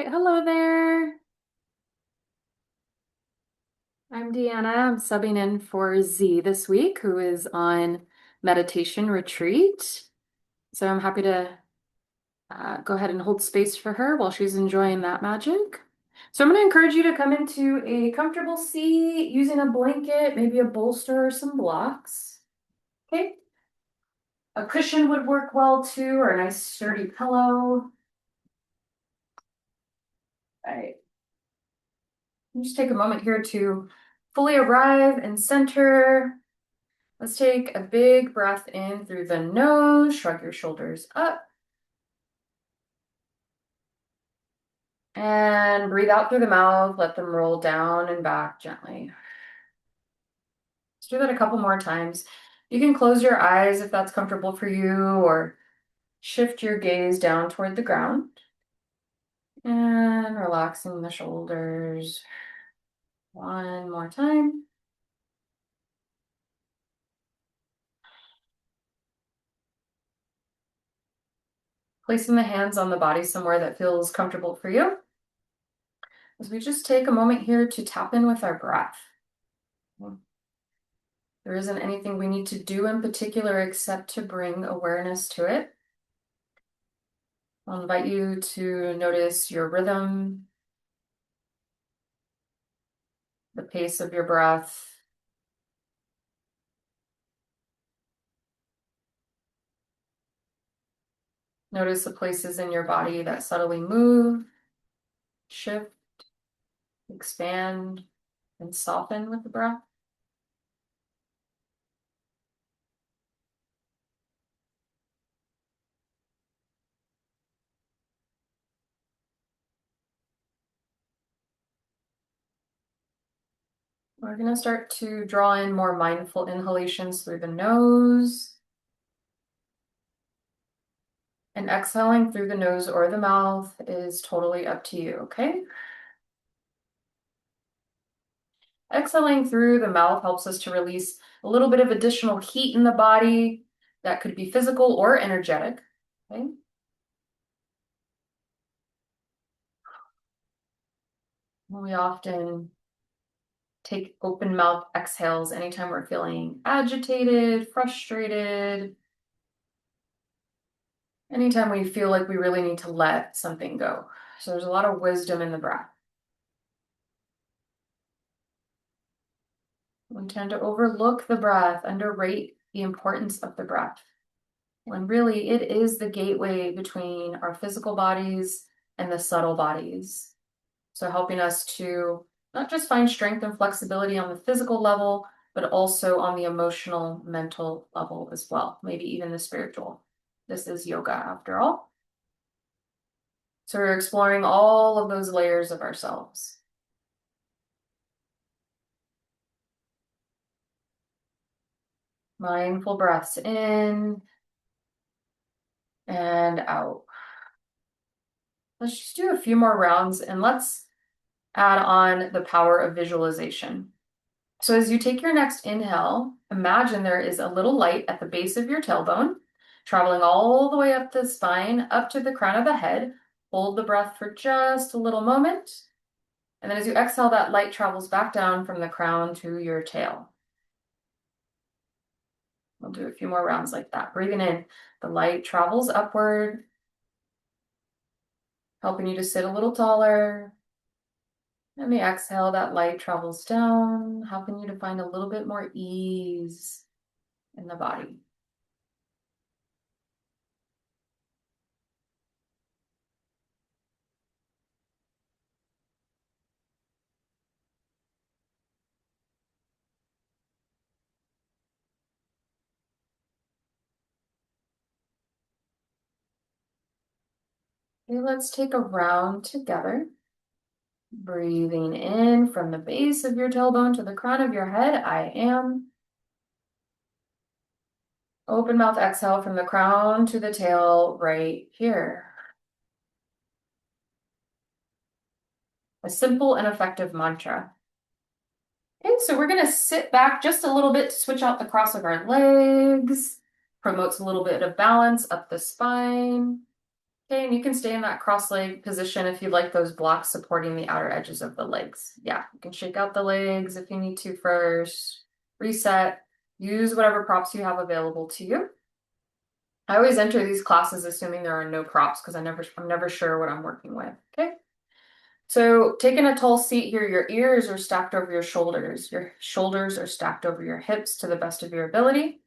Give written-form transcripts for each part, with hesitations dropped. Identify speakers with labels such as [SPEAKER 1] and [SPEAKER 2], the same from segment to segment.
[SPEAKER 1] right, hello there. I'm Deanna. I'm subbing in for Z this week, who is on meditation retreat. So I'm happy to go ahead and hold space for her while she's enjoying that magic. So I'm going to encourage you to come into a comfortable seat using a blanket, maybe a bolster or some blocks. Okay. A cushion would work well too, or a nice sturdy pillow. All right. Just take a moment here to fully arrive and center. Let's take a big breath in through the nose, shrug your shoulders up, and breathe out through the mouth. Let them roll down and back gently. Let's do that a couple more times. You can close your eyes if that's comfortable for you, or shift your gaze down toward the ground. And relaxing the shoulders. One more time. Placing the hands on the body somewhere that feels comfortable for you. As we just take a moment here to tap in with our breath. There isn't anything we need to do in particular except to bring awareness to it. I'll invite you to notice your rhythm, the pace of your breath. Notice the places in your body that subtly move, shift, expand, and soften with the breath. We're going to start to draw in more mindful inhalations through the nose. And exhaling through the nose or the mouth is totally up to you, okay? Exhaling through the mouth helps us to release a little bit of additional heat in the body that could be physical or energetic, okay? We often take open mouth exhales anytime we're feeling agitated, frustrated, anytime we feel like we really need to let something go. So there's a lot of wisdom in the breath. We tend to overlook the breath, underrate the importance of the breath, when really it is the gateway between our physical bodies and the subtle bodies. So helping us to not just find strength and flexibility on the physical level, but also on the emotional, mental level as well, maybe even the spiritual. This is yoga after all. So we're exploring all of those layers of ourselves. Mindful breaths in and out. Let's just do a few more rounds and let's add on the power of visualization. So as you take your next inhale, imagine there is a little light at the base of your tailbone, traveling all the way up the spine, up to the crown of the head. Hold the breath for just a little moment. And then as you exhale, that light travels back down from the crown to your tail. We'll do a few more rounds like that. Breathing in, the light travels upward, helping you to sit a little taller. And the exhale, that light travels down, helping you to find a little bit more ease in the body. Okay, let's take a round together. Breathing in from the base of your tailbone to the crown of your head, I am. Open mouth exhale from the crown to the tail right here. A simple and effective mantra. Okay, so we're going to sit back just a little bit to switch out the cross of our legs. Promotes a little bit of balance up the spine. Okay, and you can stay in that cross-leg position if you like those blocks supporting the outer edges of the legs. Yeah, you can shake out the legs if you need to first, reset, use whatever props you have available to you. I always enter these classes assuming there are no props because I'm never sure what I'm working with. Okay. So taking a tall seat here, your ears are stacked over your shoulders. Your shoulders are stacked over your hips to the best of your ability.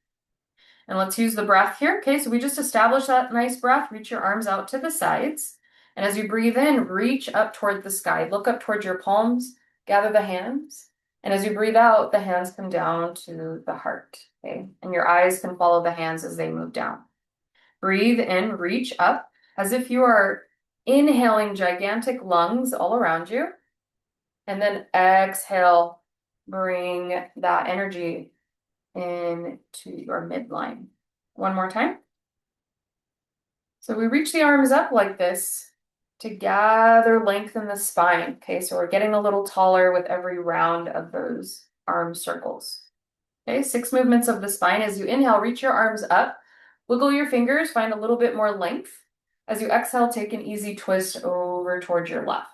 [SPEAKER 1] And let's use the breath here. Okay, so we just established that nice breath. Reach your arms out to the sides. And as you breathe in, reach up toward the sky. Look up towards your palms, gather the hands. And as you breathe out, the hands come down to the heart. Okay, and your eyes can follow the hands as they move down. Breathe in, reach up as if you are inhaling gigantic lungs all around you. And then exhale, bring that energy into your midline. One more time. So we reach the arms up like this to gather length in the spine. Okay, so we're getting a little taller with every round of those arm circles. Okay, 6 movements of the spine. As you inhale, reach your arms up, wiggle your fingers, find a little bit more length. As you exhale, take an easy twist over towards your left.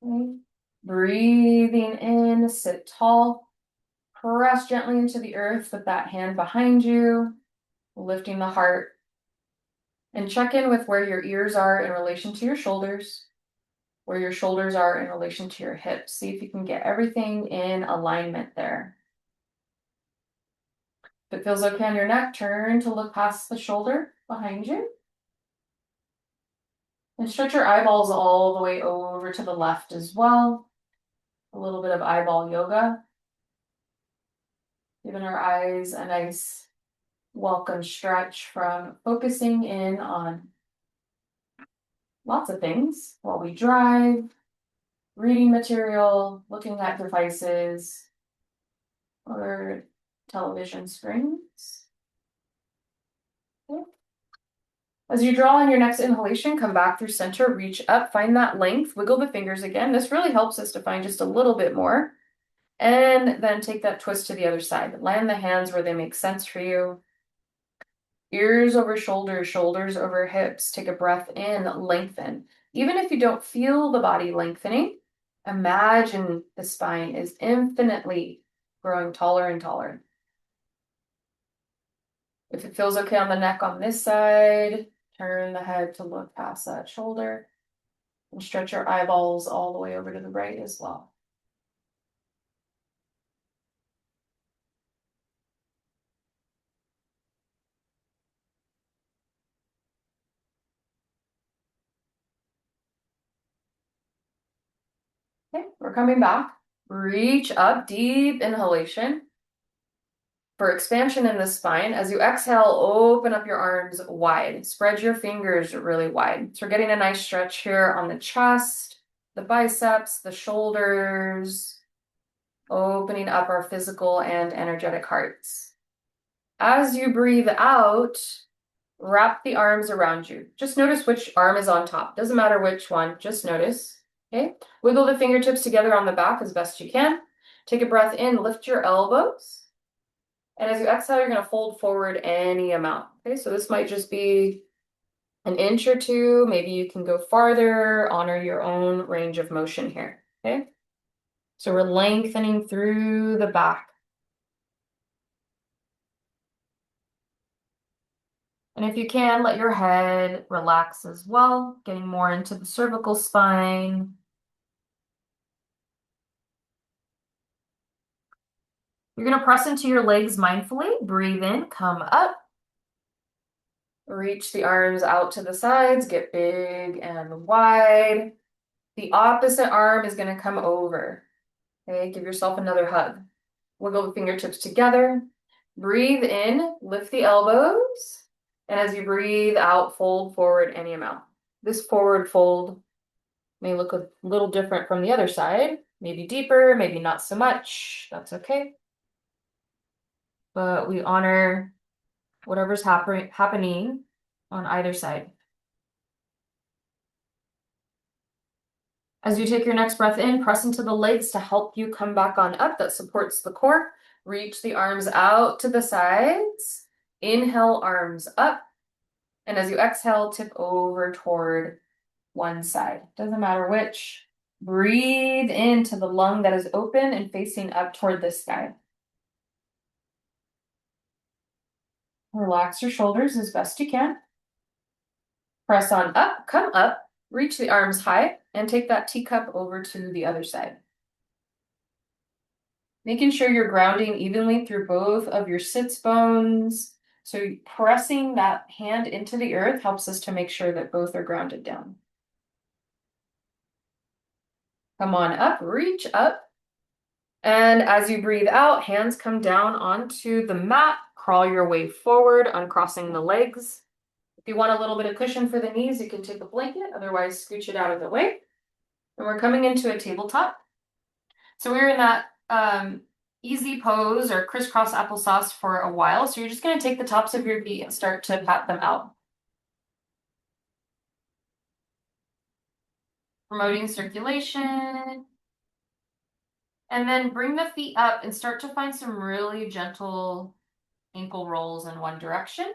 [SPEAKER 1] Okay. Breathing in, sit tall. Press gently into the earth with that hand behind you, lifting the heart. And check in with where your ears are in relation to your shoulders, where your shoulders are in relation to your hips. See if you can get everything in alignment there. If it feels okay on your neck, turn to look past the shoulder behind you. And stretch your eyeballs all the way over to the left as well. A little bit of eyeball yoga. Giving our eyes a nice welcome stretch from focusing in on lots of things while we drive, reading material, looking at devices, or television screens. Okay. As you draw on your next inhalation, come back through center, reach up, find that length, wiggle the fingers again. This really helps us to find just a little bit more. And then take that twist to the other side. Land the hands where they make sense for you. Ears over shoulders, shoulders over hips. Take a breath in, lengthen. Even if you don't feel the body lengthening, imagine the spine is infinitely growing taller and taller. If it feels okay on the neck on this side, turn the head to look past that shoulder and stretch your eyeballs all the way over to the right as well. Okay, we're coming back. Reach up, deep inhalation. For expansion in the spine, as you exhale, open up your arms wide. Spread your fingers really wide. So we're getting a nice stretch here on the chest, the biceps, the shoulders, opening up our physical and energetic hearts. As you breathe out, wrap the arms around you. Just notice which arm is on top. Doesn't matter which one, just notice. Okay, wiggle the fingertips together on the back as best you can. Take a breath in, lift your elbows. And as you exhale, you're going to fold forward any amount. Okay, so this might just be an inch or two. Maybe you can go farther, honor your own range of motion here. Okay, so we're lengthening through the back. And if you can, let your head relax as well, getting more into the cervical spine. You're going to press into your legs mindfully. Breathe in, come up. Reach the arms out to the sides, get big and wide. The opposite arm is going to come over. Okay, give yourself another hug. Wiggle the fingertips together. Breathe in, lift the elbows. And as you breathe out, fold forward any amount. This forward fold may look a little different from the other side. Maybe deeper, maybe not so much. That's okay. But we honor whatever's happening on either side. As you take your next breath in, press into the legs to help you come back on up. That supports the core. Reach the arms out to the sides. Inhale, arms up. And as you exhale, tip over toward one side. Doesn't matter which. Breathe into the lung that is open and facing up toward the sky. Relax your shoulders as best you can. Press on up, come up, reach the arms high, and take that teacup over to the other side. Making sure you're grounding evenly through both of your sits bones. So pressing that hand into the earth helps us to make sure that both are grounded down. Come on up, reach up. And as you breathe out, hands come down onto the mat. Crawl your way forward, uncrossing the legs. If you want a little bit of cushion for the knees, you can take a blanket, otherwise scooch it out of the way. And we're coming into a tabletop. So we're in that easy pose or crisscross applesauce for a while. So you're just going to take the tops of your feet and start to pat them out. Promoting circulation. And then bring the feet up and start to find some really gentle ankle rolls in one direction.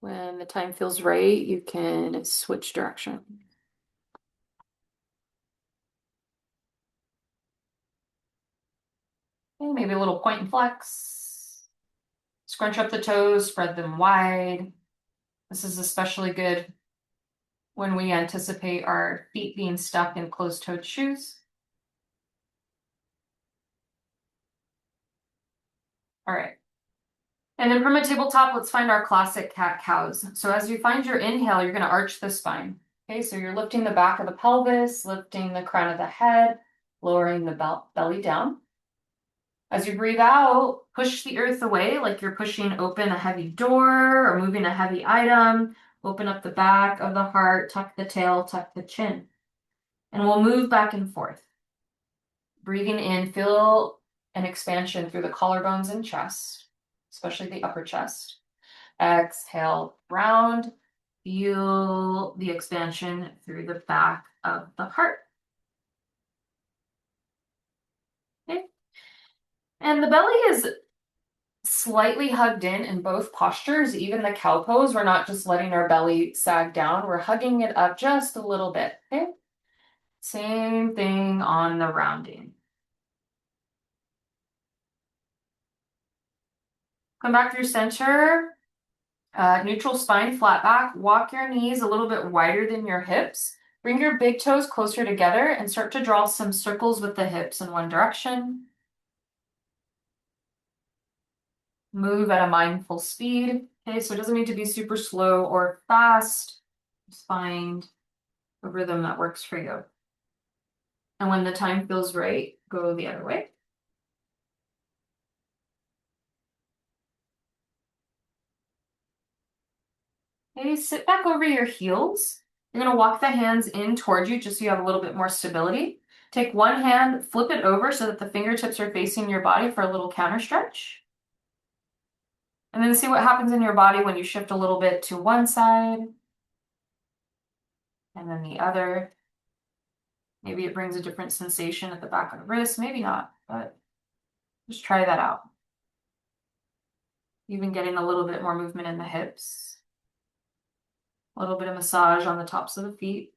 [SPEAKER 1] When the time feels right, you can switch direction. Okay, maybe a little point and flex. Scrunch up the toes, spread them wide. This is especially good when we anticipate our feet being stuck in closed-toed shoes. All right. And then from a tabletop, let's find our classic cat-cows. So as you find your inhale, you're going to arch the spine. Okay, so you're lifting the back of the pelvis, lifting the crown of the head, lowering the belly down. As you breathe out, push the earth away like you're pushing open a heavy door or moving a heavy item. Open up the back of the heart, tuck the tail, tuck the chin. And we'll move back and forth. Breathing in, feel an expansion through the collarbones and chest, especially the upper chest. Exhale, round. Feel the expansion through the back of the heart. Okay. And the belly is slightly hugged in both postures, even the cow pose. We're not just letting our belly sag down, we're hugging it up just a little bit, okay? Same thing on the rounding. Come back through center, neutral spine, flat back. Walk your knees a little bit wider than your hips. Bring your big toes closer together and start to draw some circles with the hips in one direction. Move at a mindful speed. Okay, so it doesn't need to be super slow or fast. Just find a rhythm that works for you. And when the time feels right, go the other way. Okay, sit back over your heels. You're going to walk the hands in towards you just so you have a little bit more stability. Take one hand, flip it over so that the fingertips are facing your body for a little counter stretch. And then see what happens in your body when you shift a little bit to one side and then the other. Maybe it brings a different sensation at the back of the wrist, maybe not, but just try that out. Even getting a little bit more movement in the hips. A little bit of massage on the tops of the feet.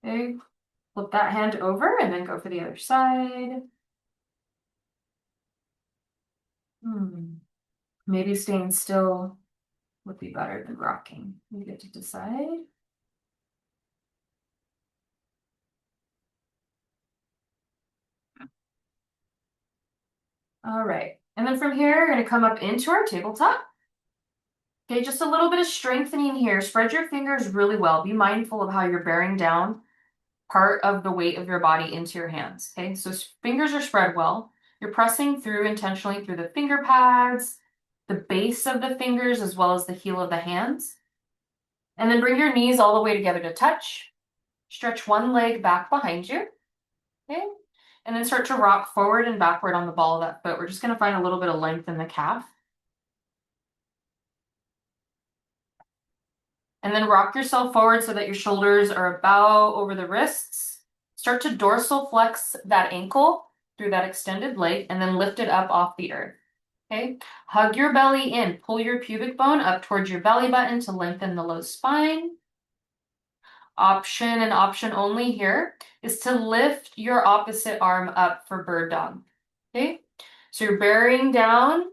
[SPEAKER 1] Okay, flip that hand over and then go for the other side. Maybe staying still would be better than rocking. You get to decide. All right, and then from here, you're going to come up into our tabletop. Okay, just a little bit of strengthening here. Spread your fingers really well. Be mindful of how you're bearing down part of the weight of your body into your hands. Okay, so fingers are spread well. You're pressing through intentionally through the finger pads, the base of the fingers, as well as the heel of the hands. And then bring your knees all the way together to touch. Stretch one leg back behind you. Okay, and then start to rock forward and backward on the ball of that foot. We're just going to find a little bit of length in the calf. And then rock yourself forward so that your shoulders are about over the wrists. Start to dorsal flex that ankle through that extended leg and then lift it up off the earth. Okay, hug your belly in, pull your pubic bone up towards your belly button to lengthen the low spine. Option and option only here is to lift your opposite arm up for bird dog. Okay, so you're bearing down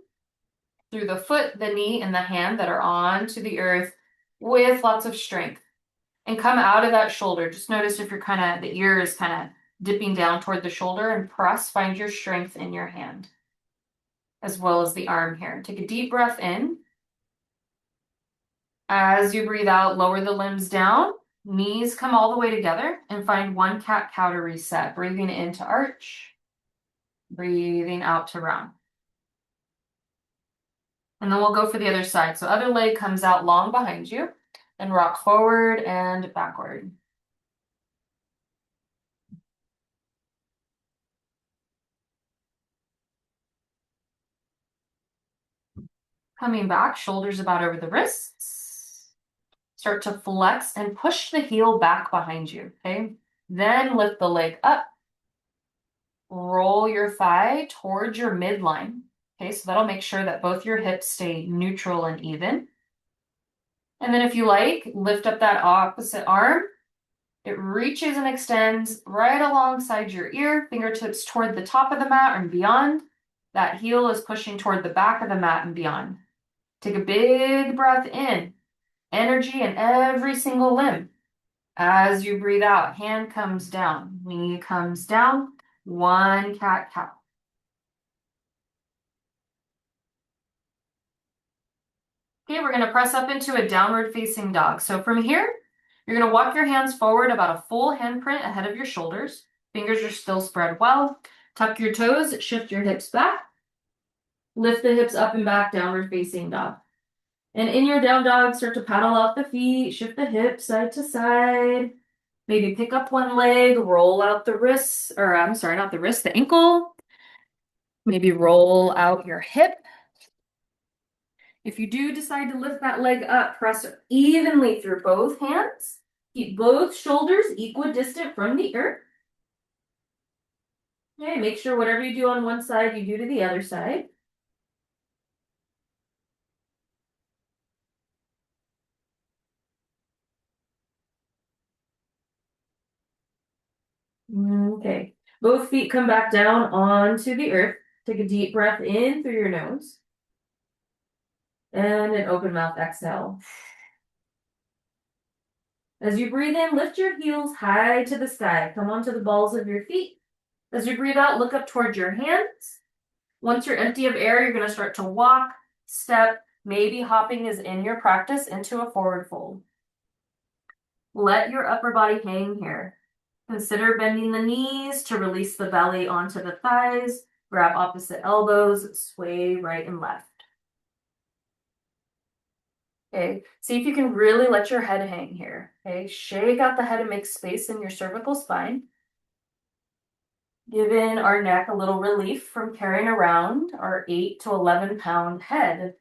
[SPEAKER 1] through the foot, the knee, and the hand that are onto the earth with lots of strength. And come out of that shoulder. Just notice if you're the ear is kind of dipping down toward the shoulder, and press, find your strength in your hand, as well as the arm here. Take a deep breath in. As you breathe out, lower the limbs down. Knees come all the way together and find one cat-cow to reset. Breathing in to arch. Breathing out to round. And then we'll go for the other side. So other leg comes out long behind you. And rock forward and backward. Coming back, shoulders about over the wrists. Start to flex and push the heel back behind you, okay? Then lift the leg up. Roll your thigh towards your midline, okay? So that'll make sure that both your hips stay neutral and even. And then if you like, lift up that opposite arm. It reaches and extends right alongside your ear, fingertips toward the top of the mat and beyond. That heel is pushing toward the back of the mat and beyond. Take a big breath in, energy in every single limb. As you breathe out, hand comes down, knee comes down, one cat-cow. Okay, we're gonna press up into a downward facing dog. So from here, you're gonna walk your hands forward about a full handprint ahead of your shoulders. Fingers are still spread well. Tuck your toes, shift your hips back. Lift the hips up and back, downward facing dog. And in your down dog, start to paddle out the feet, shift the hips side to side. Maybe pick up one leg, roll out the wrists, or I'm sorry, not the wrist, the ankle. Maybe roll out your hip. If you do decide to lift that leg up, press evenly through both hands. Keep both shoulders equidistant from the earth. Okay, make sure whatever you do on one side, you do to the other side. Okay, both feet come back down onto the earth. Take a deep breath in through your nose. And an open mouth exhale. As you breathe in, lift your heels high to the sky. Come onto the balls of your feet. As you breathe out, look up towards your hands. Once you're empty of air, you're going to start to walk, step, maybe hopping is in your practice, into a forward fold. Let your upper body hang here. Consider bending the knees to release the belly onto the thighs. Grab opposite elbows, sway right and left. Okay, see if you can really let your head hang here. Okay, shake out the head and make space in your cervical spine. Giving our neck a little relief from carrying around our 8 to 11 pound head.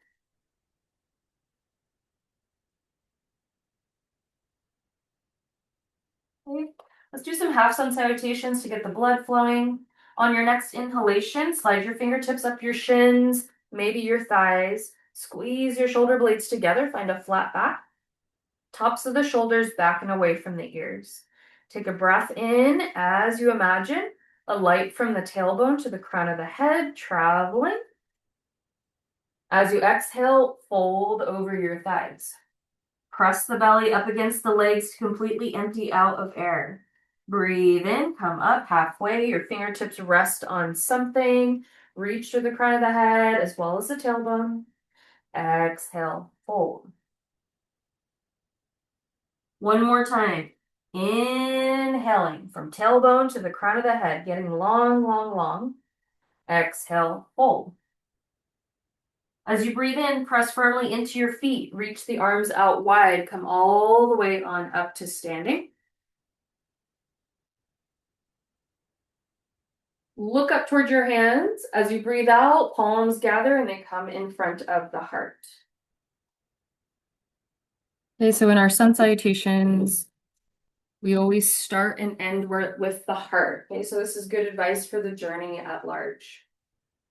[SPEAKER 1] Okay, let's do some half sun salutations to get the blood flowing. On your next inhalation, slide your fingertips up your shins, maybe your thighs. Squeeze your shoulder blades together, find a flat back. Tops of the shoulders back and away from the ears. Take a breath in as you imagine a light from the tailbone to the crown of the head, traveling. As you exhale, fold over your thighs. Press the belly up against the legs to completely empty out of air. Breathe in, come up halfway. Your fingertips rest on something. Reach to the crown of the head as well as the tailbone. Exhale, fold. One more time. Inhaling from tailbone to the crown of the head, getting long, long, long. Exhale, fold. As you breathe in, press firmly into your feet. Reach the arms out wide. Come all the way on up to standing. Look up towards your hands. As you breathe out, palms gather and they come in front of the heart. Okay, so in our sun salutations, We always start and end with the heart. Okay, so this is good advice for the journey at large.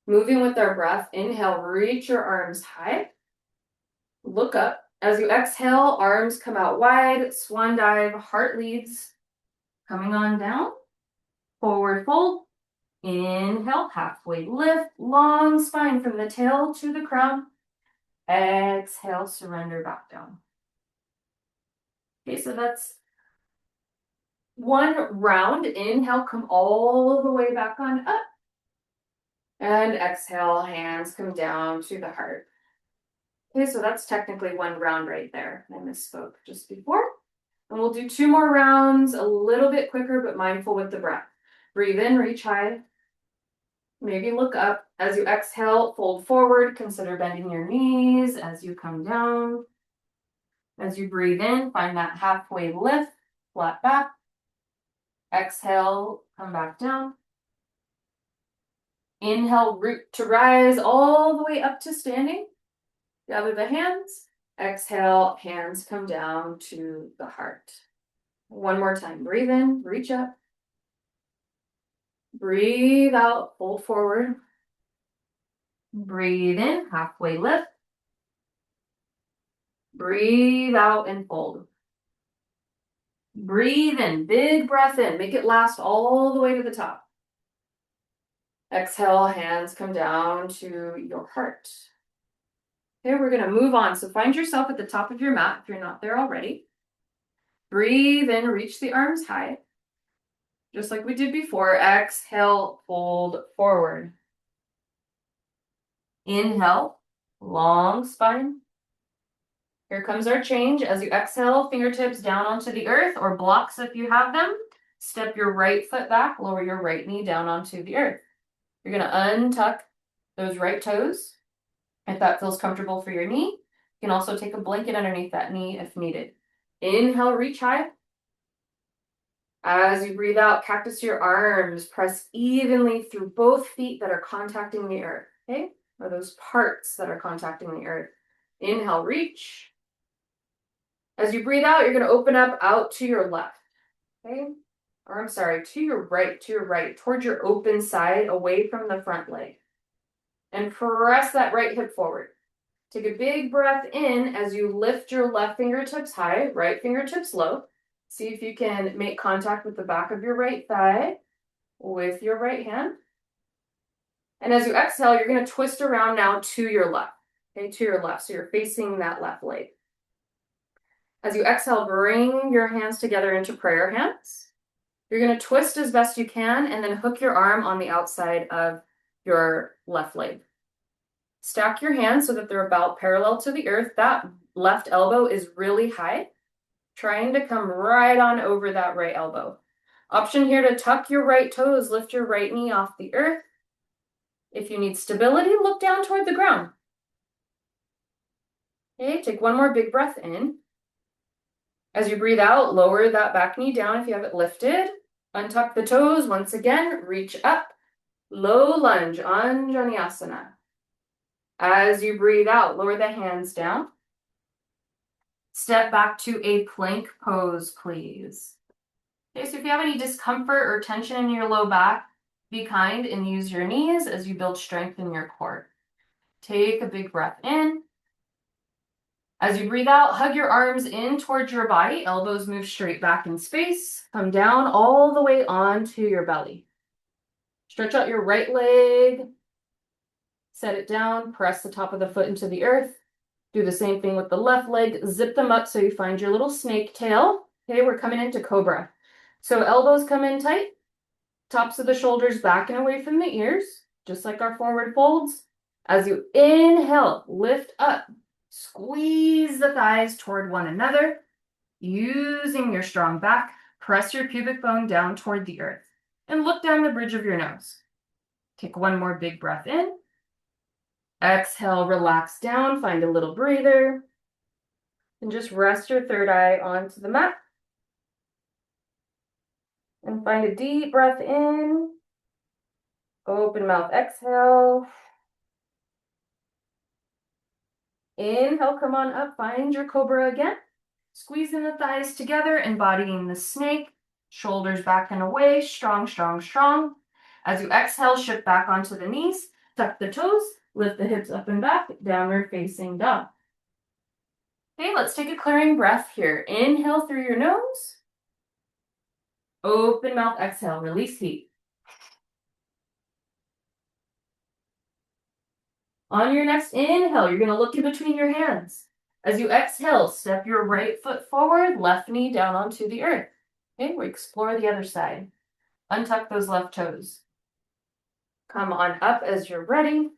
[SPEAKER 1] Moving with our breath, inhale, reach your arms high. Look up. As you exhale, arms come out wide, swan dive, heart leads. Coming on down, forward fold. Inhale, halfway lift, long spine from the tail to the crown. Exhale, surrender back down. Okay, so that's one round. Inhale, come all the way back on up. And exhale, hands come down to the heart. Okay, so that's technically one round right there. I misspoke just before. And we'll do 2 more rounds, a little bit quicker, but mindful with the breath. Breathe in, reach high. Maybe look up. As you exhale, fold forward. Consider bending your knees as you come down. As you breathe in, find that halfway lift, flat back. Exhale, come back down. Inhale, root to rise all the way up to standing. Gather the hands. Exhale, hands come down to the heart. One more time. Breathe in, reach up. Breathe out, fold forward. Breathe in, halfway lift. Breathe out and fold. Breathe in, big breath in. Make it last all the way to the top. Exhale, hands come down to your heart. Okay, we're going to move on. So find yourself at the top of your mat if you're not there already. Breathe in, reach the arms high. Just like we did before. Exhale, fold forward. Inhale, long spine. Here comes our change. As you exhale, fingertips down onto the earth, or blocks if you have them. Step your right foot back, lower your right knee down onto the earth. You're going to untuck those right toes. If that feels comfortable for your knee, you can also take a blanket underneath that knee if needed. Inhale, reach high. As you breathe out, cactus your arms. Press evenly through both feet that are contacting the earth, okay? Or those parts that are contacting the earth. Inhale, reach. As you breathe out, you're going to open up out to your left, okay? Or I'm sorry, to your right, towards your open side, away from the front leg. And press that right hip forward. Take a big breath in as you lift your left fingertips high, right fingertips low. See if you can make contact with the back of your right thigh with your right hand. And as you exhale, you're going to twist around now to your left, okay, to your left. So you're facing that left leg. As you exhale, bring your hands together into prayer hands. You're going to twist as best you can and then hook your arm on the outside of your left leg. Stack your hands so that they're about parallel to the earth. That left elbow is really high, trying to come right on over that right elbow. Option here to tuck your right toes, lift your right knee off the earth. If you need stability, look down toward the ground. Okay, take one more big breath in. As you breathe out, lower that back knee down if you have it lifted. Untuck the toes once again, reach up. Low lunge, Anjaneyasana. As you breathe out, lower the hands down. Step back to a plank pose, please. Okay, so if you have any discomfort or tension in your low back, be kind and use your knees as you build strength in your core. Take a big breath in. As you breathe out, hug your arms in towards your body. Elbows move straight back in space. Come down all the way onto your belly. Stretch out your right leg. Set it down. Press the top of the foot into the earth. Do the same thing with the left leg. Zip them up so you find your little snake tail. Okay, we're coming into cobra. So elbows come in tight. Tops of the shoulders back and away from the ears, just like our forward folds. As you inhale, lift up. Squeeze the thighs toward one another. Using your strong back, press your pubic bone down toward the earth. And look down the bridge of your nose. Take one more big breath in. Exhale, relax down, find a little breather. And just rest your third eye onto the mat. And find a deep breath in. Open mouth, exhale. Inhale, come on up, find your cobra again. Squeezing the thighs together, embodying the snake. Shoulders back and away, strong, strong, strong. As you exhale, shift back onto the knees, tuck the toes, lift the hips up and back, downward facing dog. Okay, let's take a clearing breath here. Inhale through your nose. Open mouth, exhale, release heat. On your next inhale, you're gonna look in between your hands. As you exhale, step your right foot forward, left knee down onto the earth. Okay, we explore the other side. Untuck those left toes. Come on up as you're ready.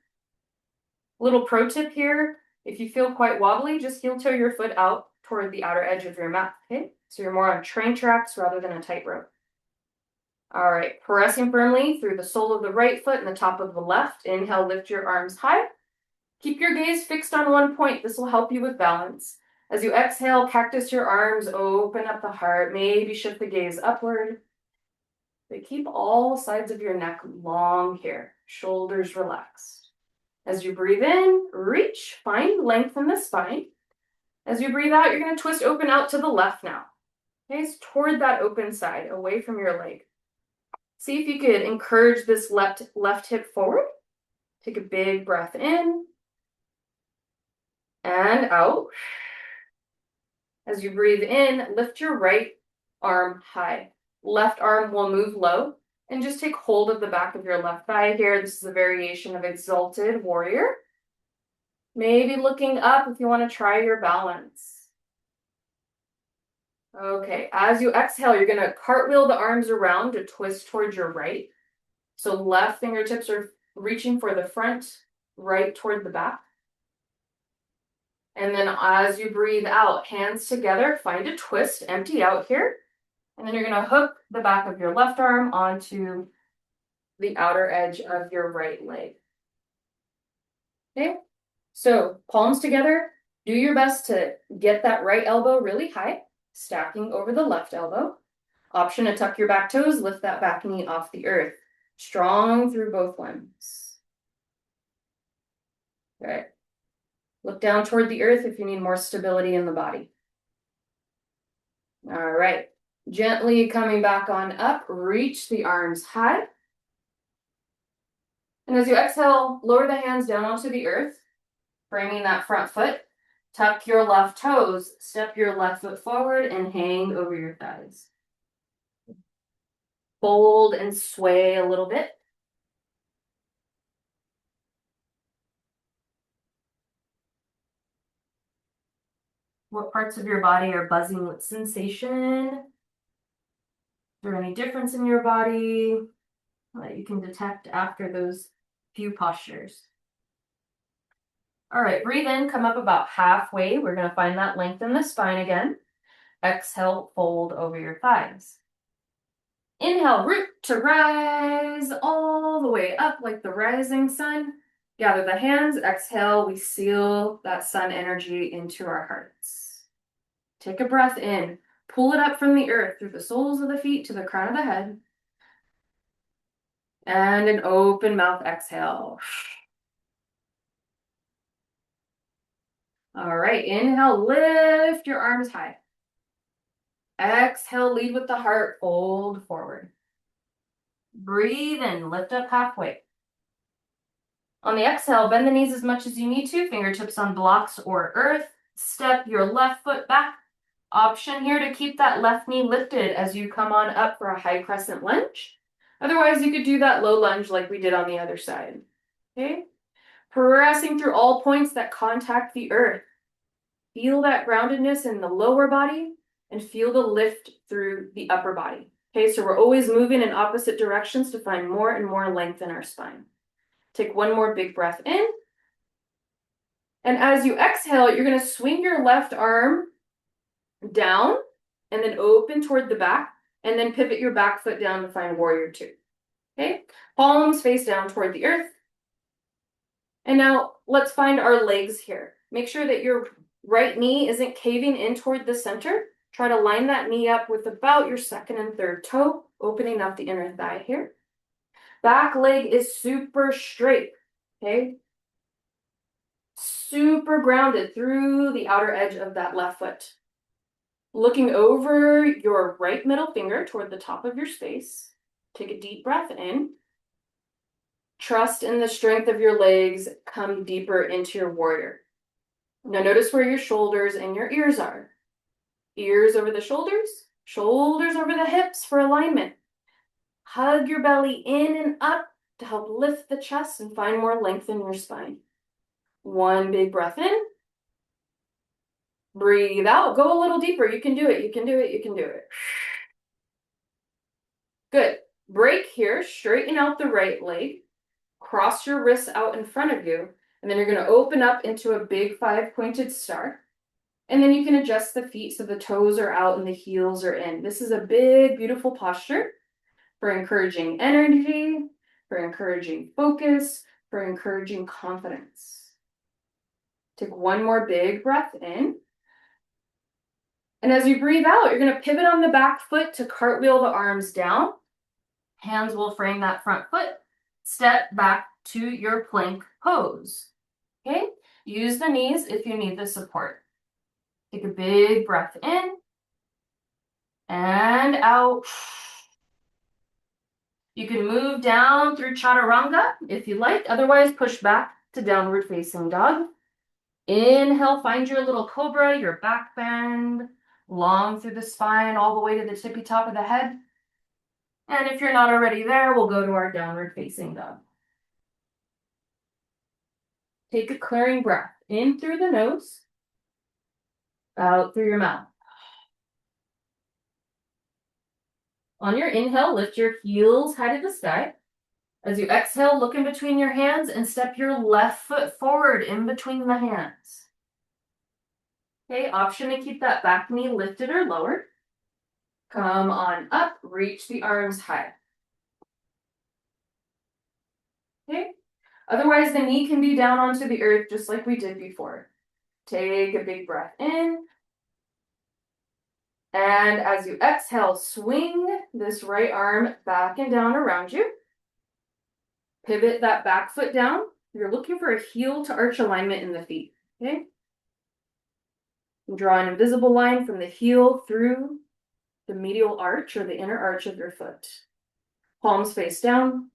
[SPEAKER 1] Little pro tip here, if you feel quite wobbly, just heel toe your foot out toward the outer edge of your mat, okay? So you're more on train tracks rather than a tightrope. All right, pressing firmly through the sole of the right foot and the top of the left. Inhale, lift your arms high. Keep your gaze fixed on one point. This will help you with balance. As you exhale, cactus your arms, open up the heart, maybe shift the gaze upward. But keep all sides of your neck long here, shoulders relaxed. As you breathe in, reach, find length in the spine. As you breathe out, you're going to twist open out to the left now. Gaze toward that open side, away from your leg. See if you could encourage this left hip forward. Take a big breath in and out. As you breathe in, lift your right arm high. Left arm will move low and just take hold of the back of your left thigh here. This is a variation of exalted warrior. Maybe looking up if you want to try your balance. Okay, as you exhale, you're going to cartwheel the arms around to twist towards your right. So left fingertips are reaching for the front, right toward the back. And then as you breathe out, hands together, find a twist, empty out here. And then you're going to hook the back of your left arm onto the outer edge of your right leg. Okay, so palms together, do your best to get that right elbow really high, stacking over the left elbow. Option to tuck your back toes, lift that back knee off the earth. Strong through both limbs. Okay. Look down toward the earth if you need more stability in the body. All right. Gently coming back on up, reach the arms high. And as you exhale, lower the hands down onto the earth, framing that front foot. Tuck your left toes, step your left foot forward, and hang over your thighs. Fold and sway a little bit. What parts of your body are buzzing with sensation? Is there any difference in your body that you can detect after those few postures? All right, breathe in, come up about halfway. We're going to find that length in the spine again. Exhale, fold over your thighs. Inhale, root to rise all the way up like the rising sun. Gather the hands. Exhale, we seal that sun energy into our hearts. Take a breath in. Pull it up from the earth through the soles of the feet to the crown of the head. And an open mouth exhale. All right, inhale, lift your arms high. Exhale, lead with the heart, fold forward. Breathe in, lift up halfway. On the exhale, bend the knees as much as you need to, fingertips on blocks or earth. Step your left foot back. Option here to keep that left knee lifted as you come on up for a high crescent lunge. Otherwise, you could do that low lunge like we did on the other side. Okay? Pressing through all points that contact the earth. Feel that groundedness in the lower body and feel the lift through the upper body. Okay, so we're always moving in opposite directions to find more and more length in our spine. Take one more big breath in. And as you exhale, you're going to swing your left arm down and then open toward the back and then pivot your back foot down to find warrior two. Okay, palms face down toward the earth. And now let's find our legs here. Make sure that your right knee isn't caving in toward the center. Try to line that knee up with about your second and third toe, opening up the inner thigh here. Back leg is super straight, okay? Super grounded through the outer edge of that left foot. Looking over your right middle finger toward the top of your space, take a deep breath in. Trust in the strength of your legs. Come deeper into your warrior. Now notice where your shoulders and your ears are. Ears over the shoulders, shoulders over the hips for alignment. Hug your belly in and up to help lift the chest and find more length in your spine. One big breath in. Breathe out. Go a little deeper. You can do it. You can do it. You can do it. Good. Break here. Straighten out the right leg. Cross your wrists out in front of you. And then you're going to open up into a big 5-pointed star. And then you can adjust the feet so the toes are out and the heels are in. This is a big, beautiful posture for encouraging energy, for encouraging focus, for encouraging confidence. Take one more big breath in. And as you breathe out, you're going to pivot on the back foot to cartwheel the arms down. Hands will frame that front foot. Step back to your plank pose. Okay? Use the knees if you need the support. Take a big breath in and out. You can move down through chaturanga if you like. Otherwise, push back to downward facing dog. Inhale, find your little cobra, your back bend, long through the spine, all the way to the tippy top of the head. And if you're not already there, we'll go to our downward facing dog. Take a clearing breath in through the nose, out through your mouth. On your inhale, lift your heels high to the sky. As you exhale, look in between your hands and step your left foot forward in between the hands. Okay, option to keep that back knee lifted or lowered. Come on up, reach the arms high. Okay, otherwise the knee can be down onto the earth just like we did before. Take a big breath in. And as you exhale, swing this right arm back and down around you. Pivot that back foot down. You're looking for a heel to arch alignment in the feet, okay? Draw an invisible line from the heel through the medial arch or the inner arch of your foot. Palms face down.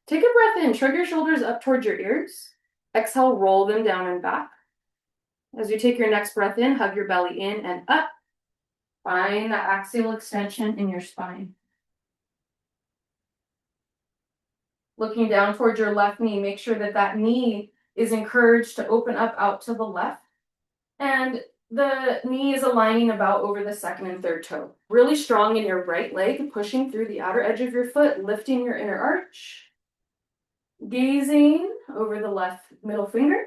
[SPEAKER 1] Take a breath in. Shrug your shoulders up towards your ears. Exhale, roll them down and back. As you take your next breath in, hug your belly in and up. Find that axial extension in your spine. Looking down towards your left knee, make sure that that knee is encouraged to open up out to the left. And the knee is aligning about over the second and third toe. Really strong in your right leg, pushing through the outer edge of your foot, lifting your inner arch. Gazing over the left middle finger.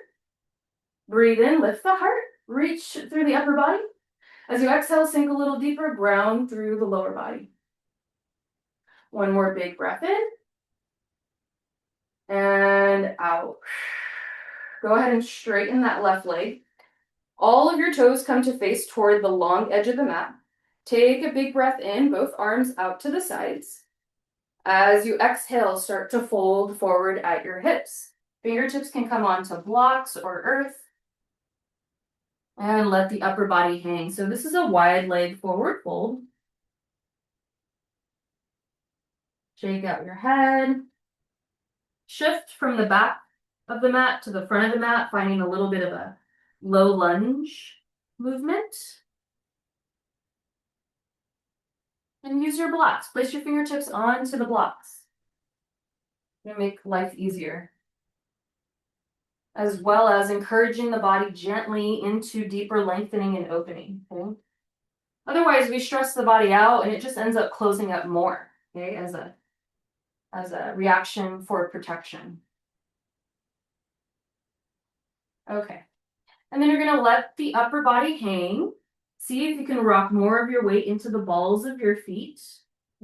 [SPEAKER 1] Breathe in, lift the heart, reach through the upper body. As you exhale, sink a little deeper, ground through the lower body. One more big breath in. And out. Go ahead and straighten that left leg. All of your toes come to face toward the long edge of the mat. Take a big breath in, both arms out to the sides. As you exhale, start to fold forward at your hips. Fingertips can come onto blocks or earth. And let the upper body hang. So this is a wide leg forward fold. Shake out your head. Shift from the back of the mat to the front of the mat, finding a little bit of a low lunge movement. And use your blocks. Place your fingertips onto the blocks. It'll make life easier. As well as encouraging the body gently into deeper lengthening and opening. Okay? Otherwise, we stress the body out and it just ends up closing up more, okay, as a reaction for protection. Okay. And then you're going to let the upper body hang. See if you can rock more of your weight into the balls of your feet.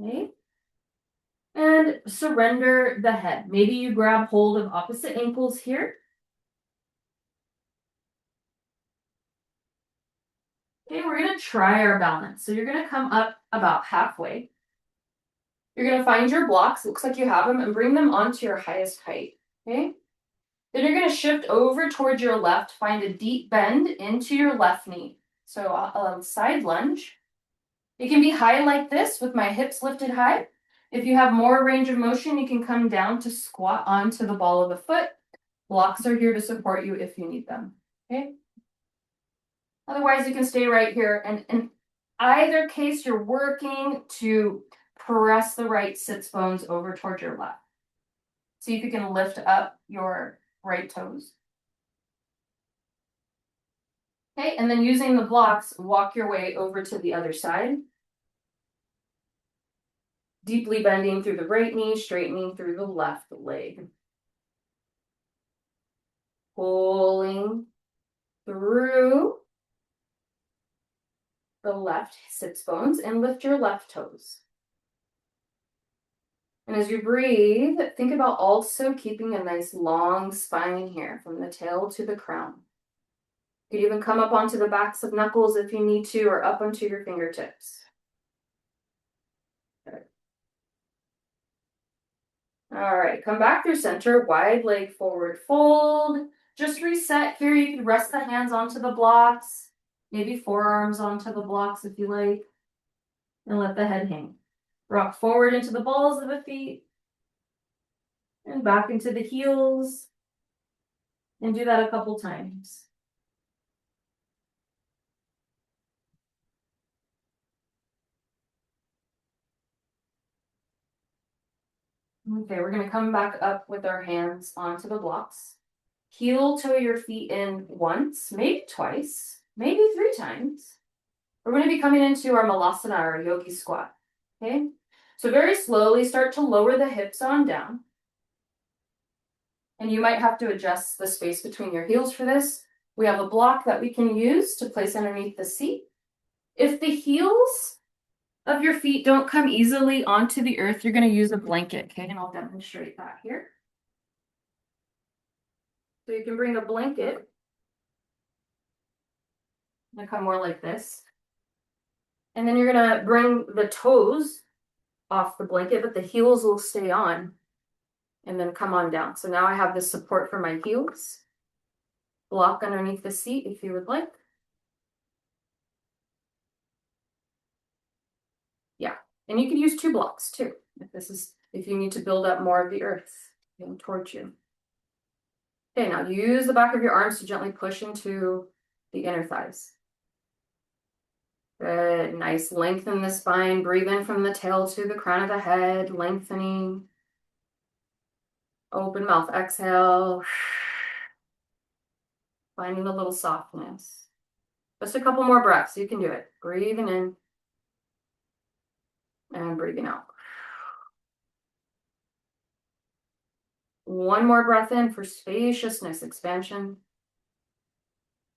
[SPEAKER 1] Okay. And surrender the head. Maybe you grab hold of opposite ankles here. Okay, we're going to try our balance. So you're going to come up about halfway. You're going to find your blocks, looks like you have them, and bring them onto your highest height, okay? Then you're going to shift over towards your left, find a deep bend into your left knee. So side lunge. It can be high like this with my hips lifted high. If you have more range of motion, you can come down to squat onto the ball of the foot. Blocks are here to support you if you need them, okay? Otherwise, you can stay right here. And in either case, you're working to press the right sits bones over towards your left. See if you can lift up your right toes. Okay, and then using the blocks, walk your way over to the other side. Deeply bending through the right knee, straightening through the left leg. Pulling through the left sits bones and lift your left toes. And as you breathe, think about also keeping a nice long spine here from the tail to the crown. You could even come up onto the backs of knuckles if you need to, or up onto your fingertips. Good. All right, come back through center, wide leg forward fold. Just reset here. You can rest the hands onto the blocks, maybe forearms onto the blocks if you like, and let the head hang. Rock forward into the balls of the feet and back into the heels, and do that a couple times. Okay, we're gonna come back up with our hands onto the blocks. Heel toe your feet in once, maybe twice, maybe 3 times. We're gonna be coming into our malasana or yogi squat, okay? So very slowly start to lower the hips on down. And you might have to adjust the space between your heels for this. We have a block that we can use to place underneath the seat. If the heels of your feet don't come easily onto the earth, you're going to use a blanket, okay? And I'll demonstrate that here. So you can bring a blanket and come more like this. And then you're going to bring the toes off the blanket, but the heels will stay on and then come on down. So now I have this support for my heels. Block underneath the seat if you would like. Yeah, and you can use 2 blocks too, if you need to build up more of the earth towards you. Okay, now use the back of your arms to gently push into the inner thighs. Good, nice, lengthen the spine, breathe in from the tail to the crown of the head, lengthening. Open mouth, exhale. Finding a little softness. Just a couple more breaths, you can do it. Breathing in and breathing out. One more breath in for spaciousness, expansion.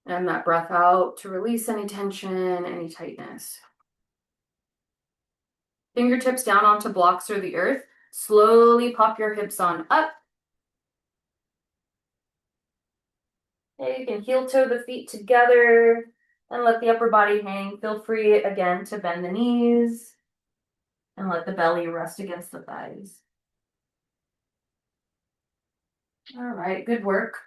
[SPEAKER 1] And that breath out to release any tension, any tightness. Fingertips down onto blocks or the earth. Slowly pop your hips on up. Okay, you can heel toe the feet together and let the upper body hang. Feel free again to bend the knees and let the belly rest against the thighs. All right, good work.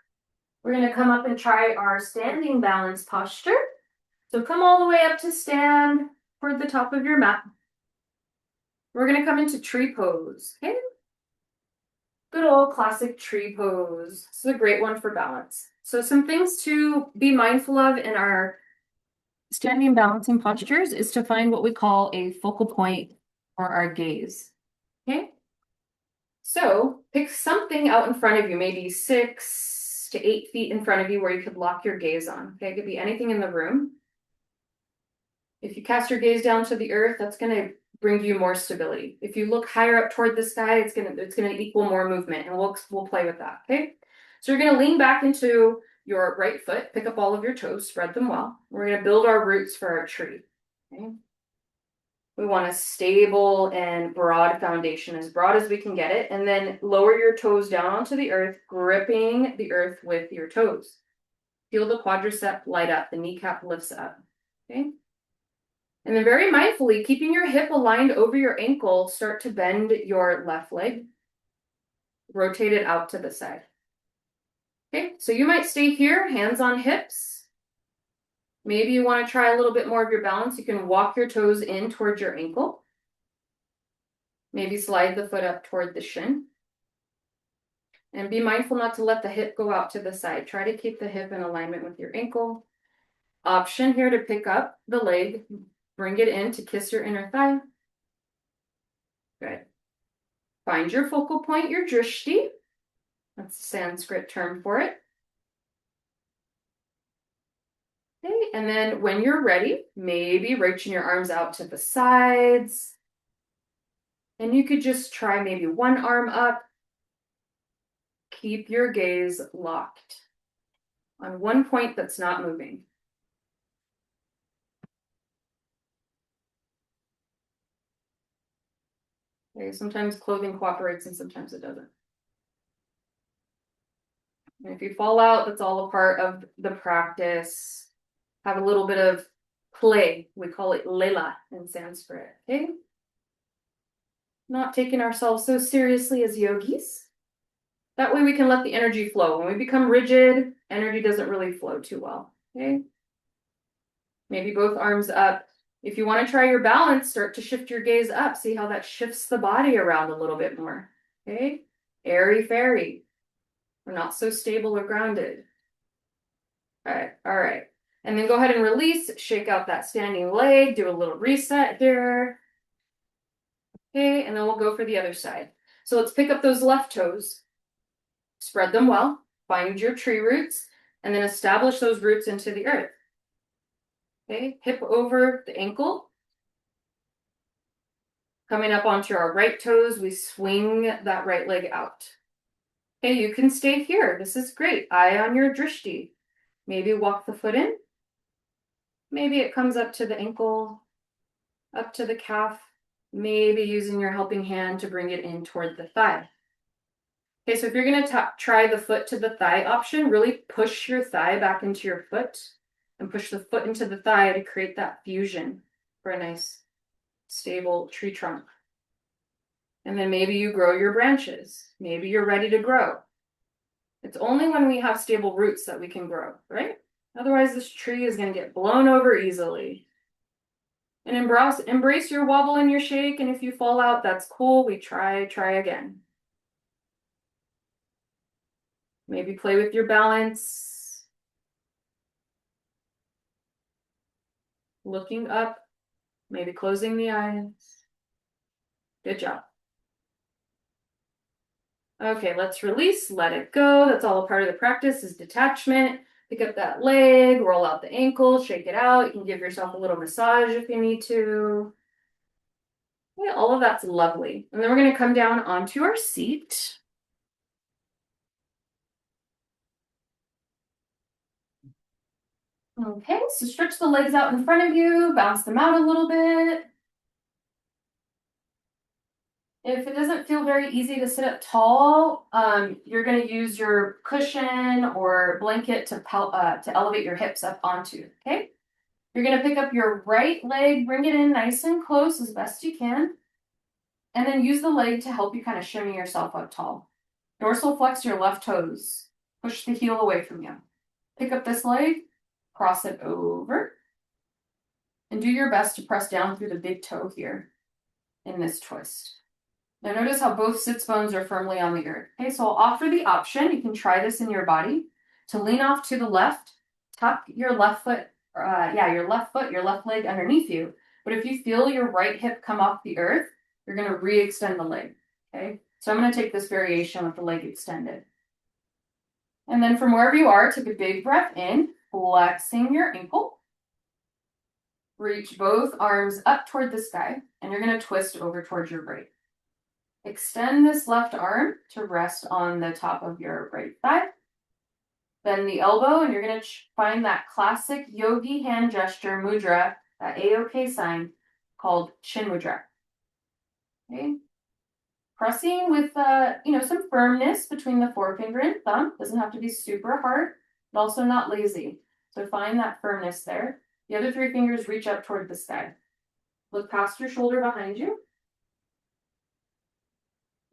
[SPEAKER 1] We're going to come up and try our standing balance posture. So come all the way up to stand toward the top of your mat. We're going to come into tree pose, okay? Good old classic tree pose. This is a great one for balance. So some things to be mindful of in our standing balancing postures is to find what we call a focal point for our gaze, okay? So pick something out in front of you, maybe 6 to 8 feet in front of you where you could lock your gaze on, okay? It could be anything in the room. If you cast your gaze down to the earth, that's gonna bring you more stability. If you look higher up toward the sky, it's gonna equal more movement, and we'll play with that, okay? So you're gonna lean back into your right foot, pick up all of your toes, spread them well. We're gonna build our roots for our tree, okay? We want a stable and broad foundation, as broad as we can get it, and then lower your toes down onto the earth, gripping the earth with your toes. Feel the quadricep light up, the kneecap lifts up, okay? And then very mindfully, keeping your hip aligned over your ankle, start to bend your left leg. Rotate it out to the side. Okay, so you might stay here, hands on hips. Maybe you want to try a little bit more of your balance. You can walk your toes in towards your ankle. Maybe slide the foot up toward the shin. And be mindful not to let the hip go out to the side. Try to keep the hip in alignment with your ankle. Option here to pick up the leg, bring it in to kiss your inner thigh. Good. Find your focal point, your drishti. That's a Sanskrit term for it. Okay, and then when you're ready, maybe reaching your arms out to the sides. And you could just try maybe one arm up. Keep your gaze locked on one point that's not moving. Okay, sometimes clothing cooperates and sometimes it doesn't. And if you fall out, that's all a part of the practice. Have a little bit of play. We call it lela in Sanskrit, okay? Not taking ourselves so seriously as yogis. That way we can let the energy flow. When we become rigid, energy doesn't really flow too well, okay? Maybe both arms up. If you want to try your balance, start to shift your gaze up. See how that shifts the body around a little bit more, okay? Airy-fairy. We're not so stable or grounded. All right. And then go ahead and release, shake out that standing leg, do a little reset here. Okay, and then we'll go for the other side. So let's pick up those left toes, spread them well, find your tree roots, and then establish those roots into the earth. Okay, hip over the ankle. Coming up onto our right toes, we swing that right leg out. Okay, you can stay here. This is great. Eye on your drishti. Maybe walk the foot in. Maybe it comes up to the ankle, up to the calf. Maybe using your helping hand to bring it in toward the thigh. Okay, so if you're going to try the foot to the thigh option, really push your thigh back into your foot and push the foot into the thigh to create that fusion for a nice, stable tree trunk. And then maybe you grow your branches. Maybe you're ready to grow. It's only when we have stable roots that we can grow, right? Otherwise, this tree is going to get blown over easily. And embrace your wobble and your shake. And if you fall out, that's cool. We try again. Maybe play with your balance. Looking up, maybe closing the eyes. Good job. Okay, let's release, let it go. That's all a part of the practice is detachment. Pick up that leg, roll out the ankle, shake it out. You can give yourself a little massage if you need to. Yeah, all of that's lovely. And then we're going to come down onto our seat. Okay, so stretch the legs out in front of you, bounce them out a little bit. If it doesn't feel very easy to sit up tall, you're going to use your cushion or blanket to elevate your hips up onto, okay? You're going to pick up your right leg, bring it in nice and close as best you can, and then use the leg to help you kind of shimmy yourself up tall. Dorsal flex your left toes. Push the heel away from you. Pick up this leg, cross it over, and do your best to press down through the big toe here in this twist. Now notice how both sits bones are firmly on the earth. Okay, so I'll offer the option, you can try this in your body, to lean off to the left, tuck your left foot, your left leg underneath you. But if you feel your right hip come off the earth, you're going to re-extend the leg. Okay, so I'm going to take this variation with the leg extended. And then from wherever you are, take a big breath in, flexing your ankle. Reach both arms up toward the sky, and you're going to twist over towards your right. Extend this left arm to rest on the top of your right thigh. Bend the elbow, and you're going to find that classic yogi hand gesture mudra, that A-OK sign called Chin Mudra. Okay. Pressing with some firmness between the forefinger and thumb. Doesn't have to be super hard, but also not lazy. So find that firmness there. The other three fingers reach up toward the sky. Look past your shoulder behind you.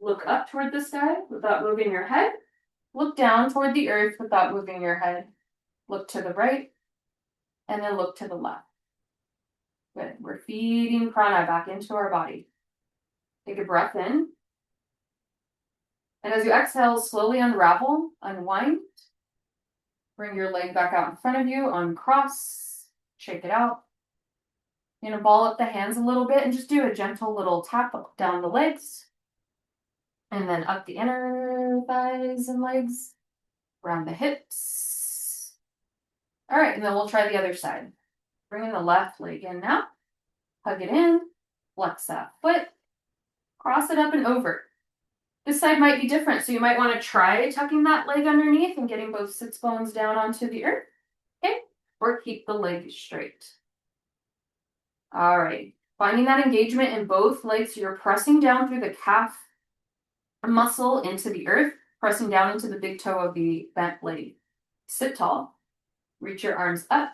[SPEAKER 1] Look up toward the sky without moving your head. Look down toward the earth without moving your head. Look to the right and then look to the left. Good. We're feeding prana back into our body. Take a breath in. And as you exhale, slowly unravel, unwind. Bring your leg back out in front of you, uncross, shake it out. You're gonna ball up the hands a little bit and just do a gentle little tap down the legs. And then up the inner thighs and legs, around the hips. All right, and then we'll try the other side. Bring in the left leg in now. Hug it in, flex that foot, cross it up and over. This side might be different, so you might want to try tucking that leg underneath and getting both sits bones down onto the earth. Okay, or keep the leg straight. All right, finding that engagement in both legs, you're pressing down through the calf muscle into the earth, pressing down into the big toe of the bent leg. Sit tall, reach your arms up.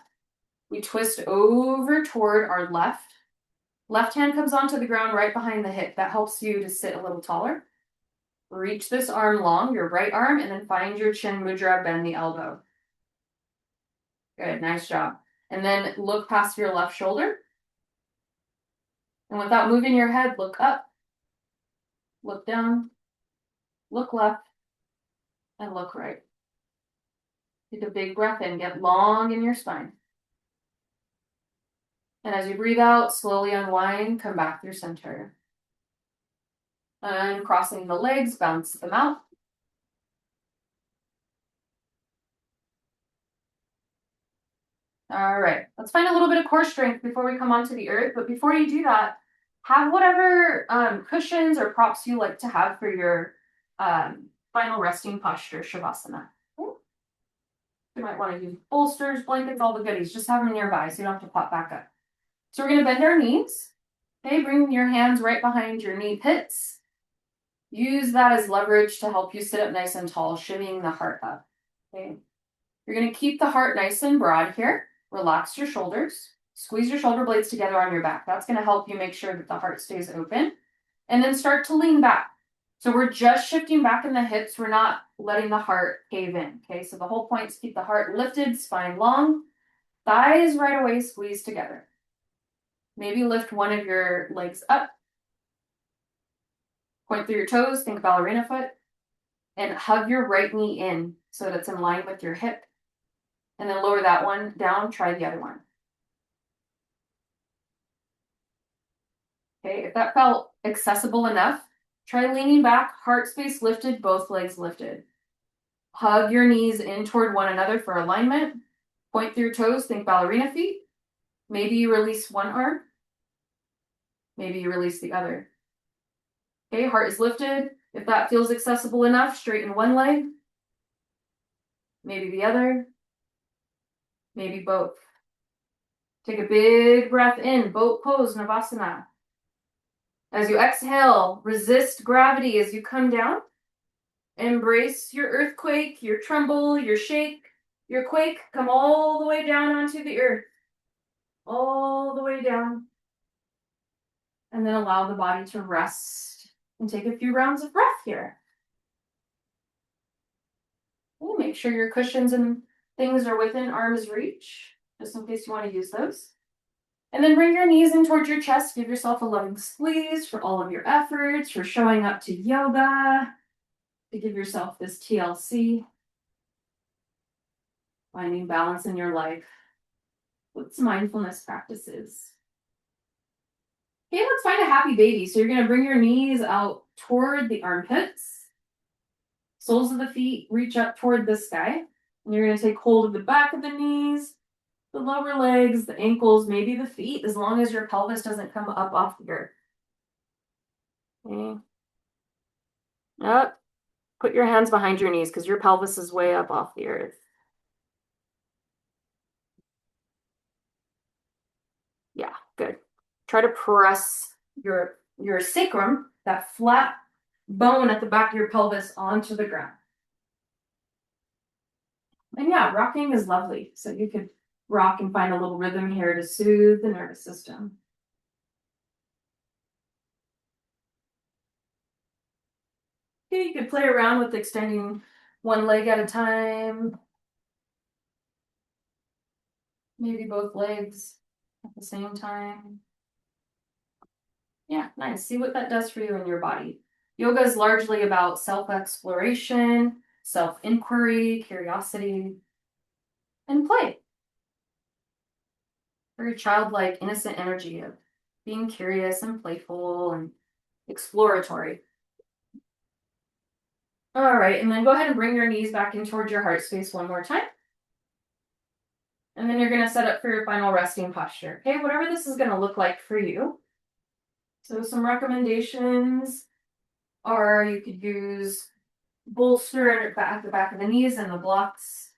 [SPEAKER 1] We twist over toward our left. Left hand comes onto the ground right behind the hip. That helps you to sit a little taller. Reach this arm long, your right arm, and then find your chin mudra, bend the elbow. Good, nice job. And then look past your left shoulder. And without moving your head, look up, look down, look left, and look right. Take a big breath in, get long in your spine. And as you breathe out, slowly unwind, come back through center. And crossing the legs, bounce them out. All right, let's find a little bit of core strength before we come onto the earth. But before you do that, have whatever cushions or props you like to have for your final resting posture, Shavasana. You might want to use bolsters, blankets, all the goodies. Just have them nearby so you don't have to pop back up. So we're going to bend our knees. Okay, bring your hands right behind your knee pits. Use that as leverage to help you sit up nice and tall, shimmying the heart up. Okay. You're going to keep the heart nice and broad here. Relax your shoulders. Squeeze your shoulder blades together on your back. That's going to help you make sure that the heart stays open. And then start to lean back. So we're just shifting back in the hips. We're not letting the heart cave in. Okay, so the whole point is keep the heart lifted, spine long, thighs right away squeeze together. Maybe lift one of your legs up. Point through your toes, think ballerina foot. And hug your right knee in so that it's in line with your hip. And then lower that one down, try the other one. Okay, if that felt accessible enough, try leaning back, heart space lifted, both legs lifted. Hug your knees in toward one another for alignment. Point through your toes, think ballerina feet. Maybe you release one arm. Maybe you release the other. Okay, heart is lifted. If that feels accessible enough, straighten one leg. Maybe the other. Maybe both. Take a big breath in, boat pose, Navasana. As you exhale, resist gravity as you come down. Embrace your earthquake, your tremble, your shake, your quake. Come all the way down onto the earth. All the way down. And then allow the body to rest and take a few rounds of breath here. Okay, make sure your cushions and things are within arm's reach, just in case you want to use those. And then bring your knees in towards your chest. Give yourself a loving squeeze for all of your efforts, for showing up to yoga, to give yourself this TLC. Finding balance in your life with some mindfulness practices. Okay, let's find a happy baby. So you're going to bring your knees out toward the armpits. Soles of the feet reach up toward the sky. And you're going to take hold of the back of the knees, the lower legs, the ankles, maybe the feet, as long as your pelvis doesn't come up off the earth. Okay. Up. Put your hands behind your knees because your pelvis is way up off the earth. Yeah, good. Try to press your sacrum, that flat bone at the back of your pelvis, onto the ground. And yeah, rocking is lovely. So you could rock and find a little rhythm here to soothe the nervous system. Okay, you could play around with extending one leg at a time. Maybe both legs at the same time. Yeah, nice. See what that does for you in your body. Yoga is largely about self-exploration, self-inquiry, curiosity, and play. Very childlike, innocent energy of being curious and playful and exploratory. All right, and then go ahead and bring your knees back in towards your heart space one more time. And then you're going to set up for your final resting posture. Okay, whatever this is going to look like for you. So some recommendations are you could use bolster at the back of the knees and the blocks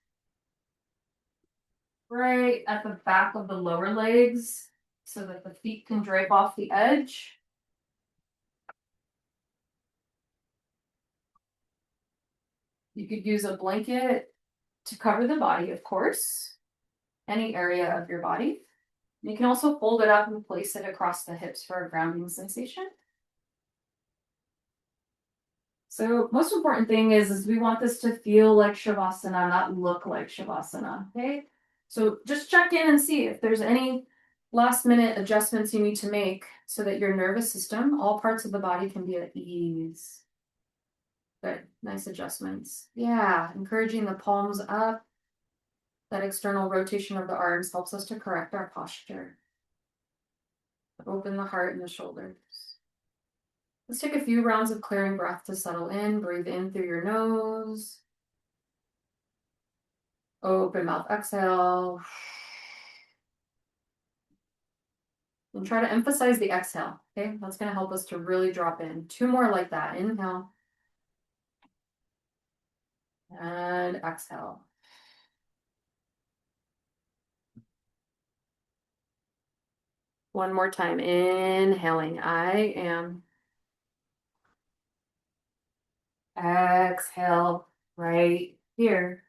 [SPEAKER 1] right at the back of the lower legs so that the feet can drape off the edge. You could use a blanket to cover the body, of course, any area of your body. You can also fold it up and place it across the hips for a grounding sensation. So most important thing is we want this to feel like Shavasana, not look like Shavasana, okay? So just check in and see if there's any last minute adjustments you need to make so that your nervous system, all parts of the body can be at ease. Good, nice adjustments. Yeah, encouraging the palms up. That external rotation of the arms helps us to correct our posture. Open the heart and the shoulders. Let's take a few rounds of clearing breath to settle in. Breathe in through your nose. Open mouth, exhale. And try to emphasize the exhale, okay? That's gonna help us to really drop in. Two more like that. Inhale. And exhale. One more time. Inhaling. I am. Exhale. Right here.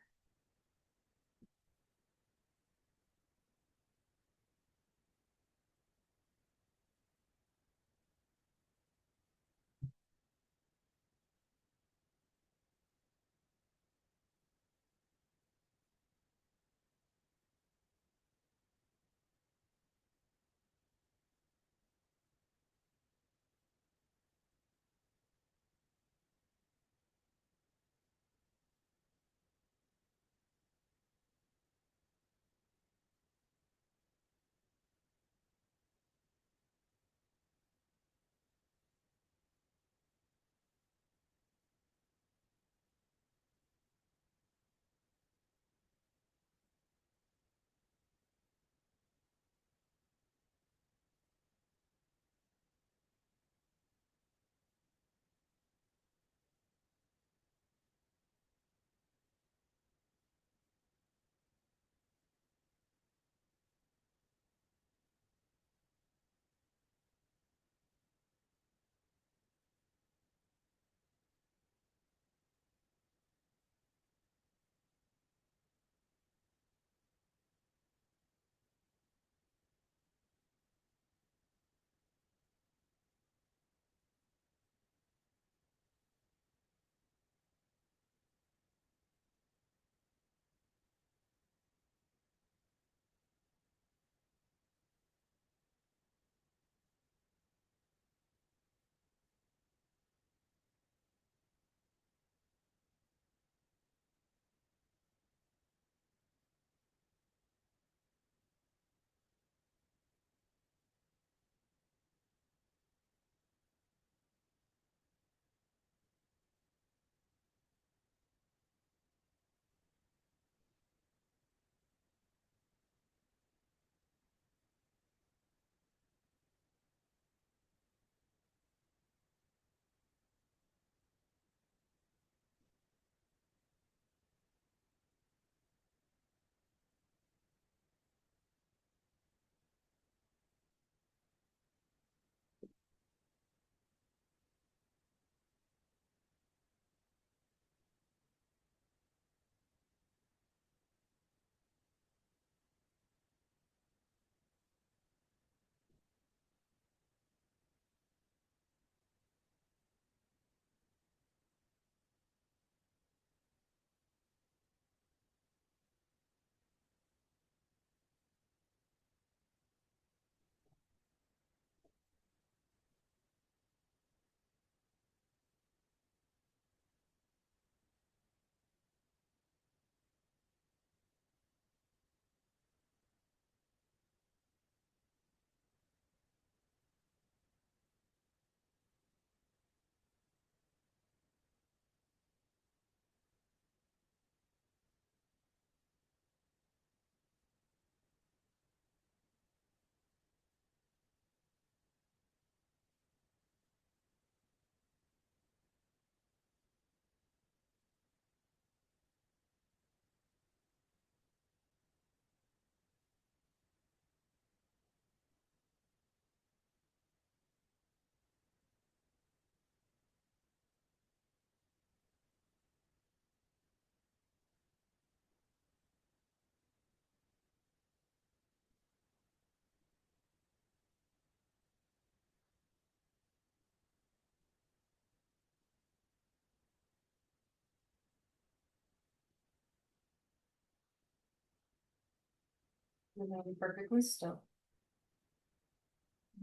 [SPEAKER 1] Remain perfectly still.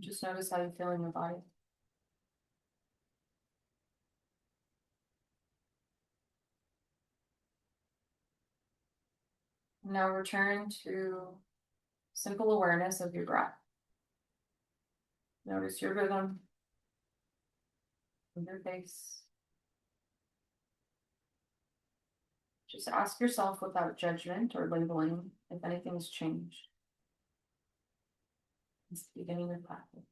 [SPEAKER 1] Just notice how you feel in your body. Now return to simple awareness of your breath. Notice your rhythm in your face. Just ask yourself without judgment or labeling if anything's changed. It's the beginning of practice.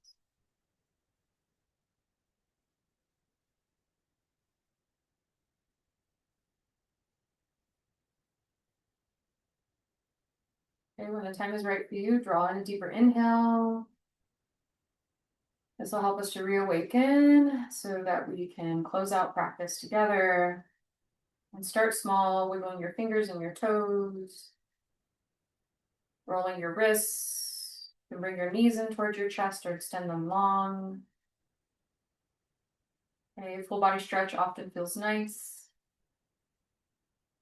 [SPEAKER 1] Okay, when the time is right for you, draw in a deeper inhale. This will help us to reawaken so that we can close out practice together. And start small, wiggling your fingers and your toes, rolling your wrists. You can bring your knees in towards your chest or extend them long. A full body stretch often feels nice.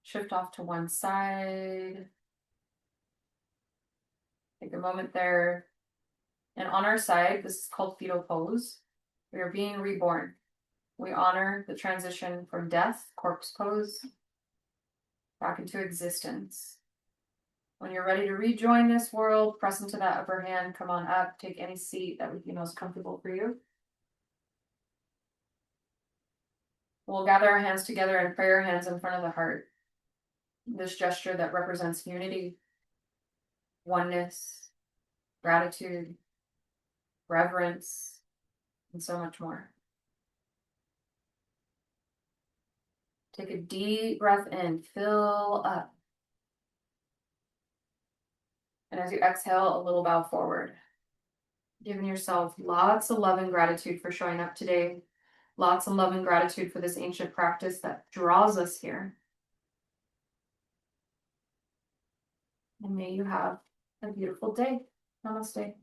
[SPEAKER 1] Shift off to one side. Take a moment there. And on our side, this is called fetal pose. We are being reborn. We honor the transition from death, corpse pose, back into existence. When you're ready to rejoin this world, press into that upper hand, come on up, take any seat that would be most comfortable for you. We'll gather our hands together and pray our hands in front of the heart. This gesture that represents unity, oneness, gratitude, reverence, and so much more. Take a deep breath in, fill up. And as you exhale, a little bow forward. Giving yourself lots of love and gratitude for showing up today. Lots of love and gratitude for this ancient practice that draws us here. And may you have a beautiful day. Namaste.